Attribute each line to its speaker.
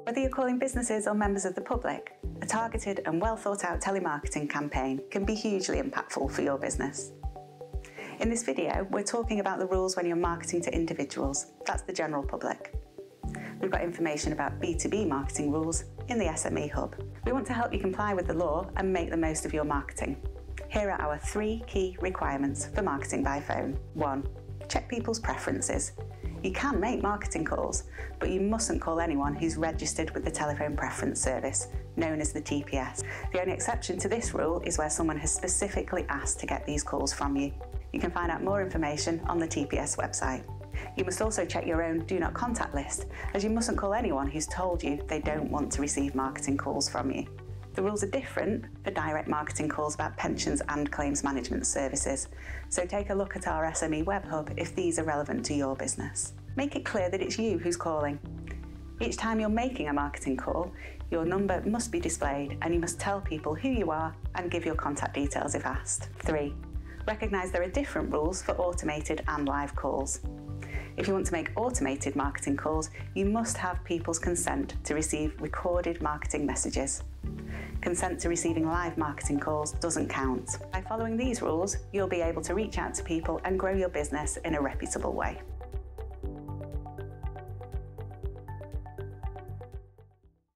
Speaker 1: Whether you're calling businesses or members of the public, a targeted and well thought out telemarketing campaign can be hugely impactful for your business. In this video, we're talking about the rules when you're marketing to individuals, that's the general public. We've got information about B2B marketing rules in the SME Hub. We want to help you comply with the law and make the most of your marketing. Here are our 3 key requirements for marketing by phone. 1. Check people's preferences. You can make marketing calls, but you mustn't call anyone who's registered with the Telephone Preference Service, known as the TPS. The only exception to this rule is where someone has specifically asked to get these calls from you. You can find out more information on the TPS website. You must also check your own Do Not Contact list, as you mustn't call anyone who's told you they don't want to receive marketing calls from you. The rules are different for direct marketing calls about pensions and claims management services, so take a look at our SME Web Hub if these are relevant to your business. Make it clear that it's you who's calling. Each time you're making a marketing call, your number must be displayed and you must tell people who you are and give your contact details if asked. 3. Recognise there are different rules for automated and live calls. If you want to make automated marketing calls, you must have people's consent to receive recorded marketing messages. Consent to receiving live marketing calls doesn't count. By following these rules, you'll be able to reach out to people and grow your business in a reputable way.